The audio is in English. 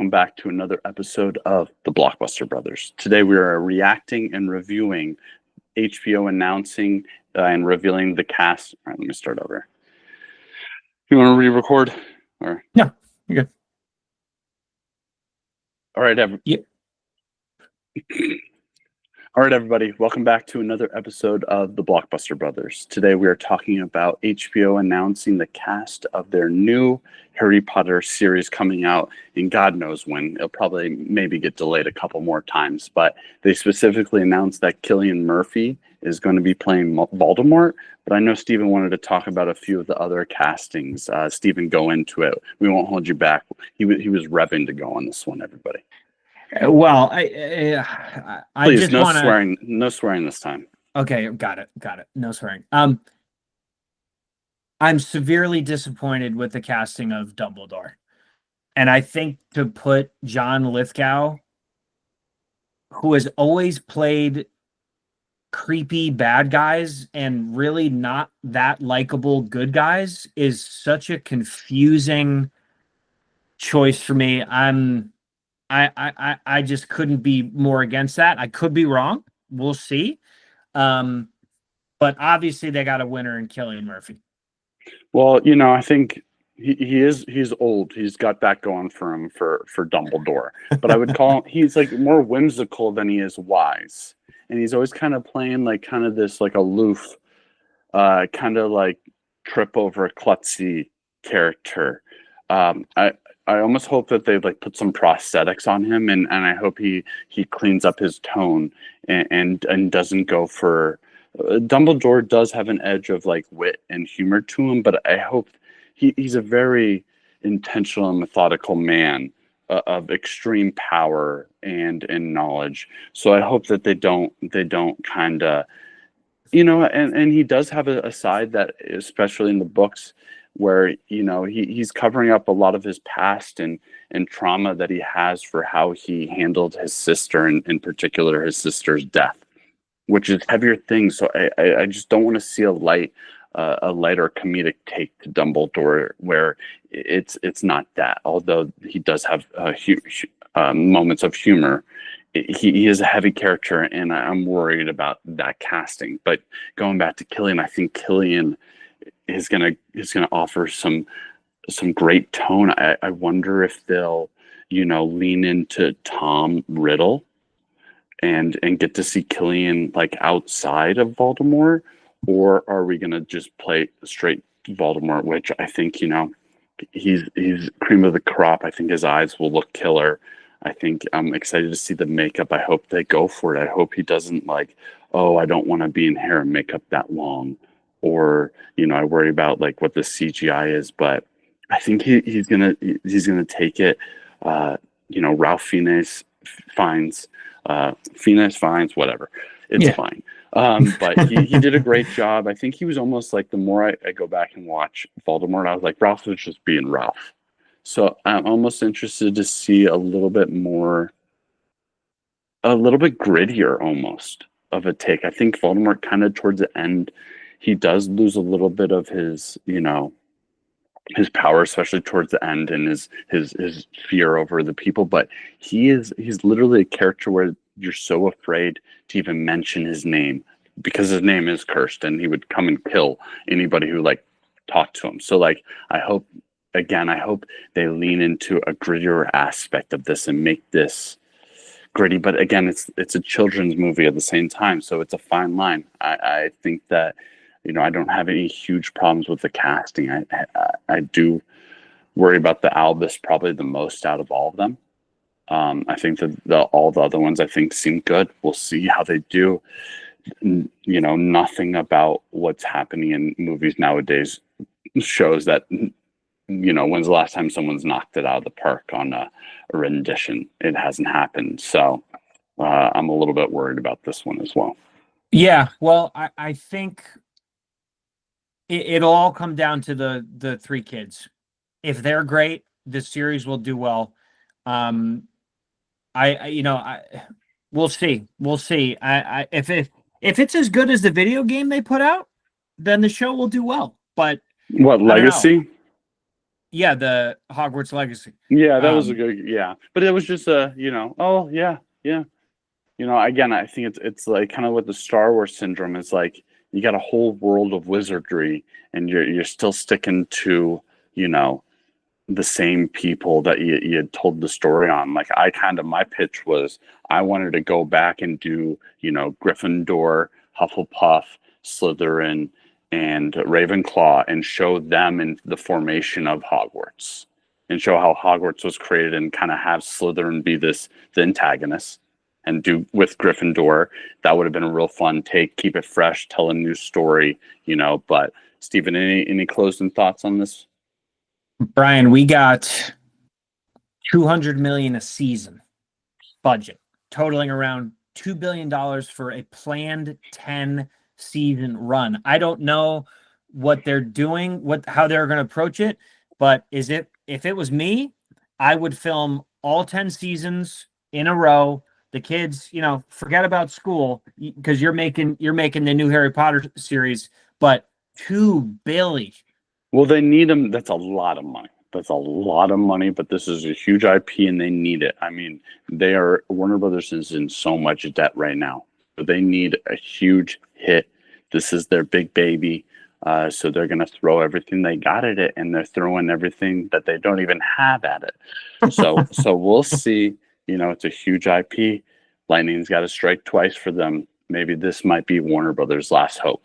welcome back to another episode of The Blockbuster Brothers. Today we are reacting and reviewing HBO announcing and revealing the cast. All right, let me start over. You want to re-record? Or yeah, you're good. All right, Yeah. All right, everybody. Welcome back to another episode of The Blockbuster Brothers. Today we are talking about HBO announcing the cast of their new Harry Potter series coming out, and God knows when. It'll probably maybe get delayed a couple more times, but they specifically announced that Cillian Murphy is going to be playing Voldemort. But I know Stephen wanted to talk about a few of the other castings. Stephen, go into it. We won't hold you back. He was revving to go on this one, everybody. Well, I Please, just no want swearing. No swearing this time. Okay, got it. No swearing. I'm severely disappointed with the casting of Dumbledore, and I think to put John Lithgow, who has always played creepy bad guys and really not that likable good guys, is such a confusing choice for me. I just couldn't be more against that. I could be wrong. We'll see. But obviously they got a winner in Cillian Murphy. Well, I think he's old. He's got that going for him for Dumbledore. But I would call him, he's like more whimsical than he is wise. And he's always kind of playing like kind of this like aloof, kind of like trip over a klutzy character. I almost hope that they like put some prosthetics on him, and I hope he cleans up his tone and doesn't go for. Dumbledore does have an edge of like wit and humor to him, but I hope he's a very intentional and methodical man of extreme power and knowledge. So I hope that they don't kind of, and he does have a side that, especially in the books, where he's covering up a lot of his past and trauma that he has for how he handled his sister, and in particular his sister's death, which is heavier things. So I just don't want to see a lighter comedic take to Dumbledore where it's not that. Although he does have moments of humor, he is a heavy character, and I'm worried about that casting. But going back to Cillian, I think Cillian is gonna offer some great tone. I wonder if they'll lean into Tom Riddle and get to see Cillian like outside of Voldemort, or are we gonna just play straight Voldemort, which I think he's cream of the crop. I think his eyes will look killer. I think I'm excited to see the makeup. I hope they go for it. I hope he doesn't like, oh, I don't want to be in hair and makeup that long, or I worry about like what the CGI is. But I think he's gonna take it. Ralph Fiennes finds whatever. It's fine. But he did a great job. I think he was almost like, the more I go back and watch Voldemort, I was like, Ralph was just being Ralph. So I'm almost interested to see a little bit grittier almost of a take. I think Voldemort kind of towards the end, he does lose a little bit of his, his power, especially towards the end, and his fear over the people. But he's literally a character where you're so afraid to even mention his name, because his name is cursed, and he would come and kill anybody who like talked to him. So like, I hope they lean into a grittier aspect of this and make this gritty. But again, it's a children's movie at the same time, so it's a fine line. I think that I don't have any huge problems with the casting. I do worry about the Albus probably the most out of all of them. I think that all the other ones I think seem good. We'll see how they do. Nothing about what's happening in movies nowadays shows that when's the last time someone's knocked it out of the park on a rendition? It hasn't happened. So I'm a little bit worried about this one as well. Yeah, well, I think it'll all come down to the three kids. If they're great, the series will do well. We'll see. If it's as good as the video game they put out, then the show will do well. But what, Legacy? Yeah, the Hogwarts Legacy. Yeah, that was a Um, good, yeah. But it was just a, oh yeah, yeah. Again, I think it's like kind of with the Star Wars syndrome. It's like you got a whole world of wizardry, and you're still sticking to, you know, the same people that you had told the story on. Like my pitch was I wanted to go back and do, Gryffindor, Hufflepuff, Slytherin, and Ravenclaw and show them in the formation of Hogwarts and show how Hogwarts was created and kind of have Slytherin be the antagonist and do with Gryffindor. That would have been a real fun take, keep it fresh, tell a new story, but Stephen, any closing thoughts on this? Brian, we got 200 million a season budget, totaling around $2 billion for a planned 10 season run. I don't know what they're doing, how they're going to approach it, but if it was me, I would film all 10 seasons in a row. The kids, forget about school because you're making the new Harry Potter series, but $2 billion. Well, they need them. That's a lot of money. That's a lot of money, but this is a huge IP and they need it. I mean, Warner Brothers is in so much debt right now. So they need a huge hit. This is their big baby. So they're going to throw everything they got at it, and they're throwing everything that they don't even have at it. So we'll see. It's a huge IP. Lightning's got to strike twice for them. Maybe this might be Warner Brothers' last hope.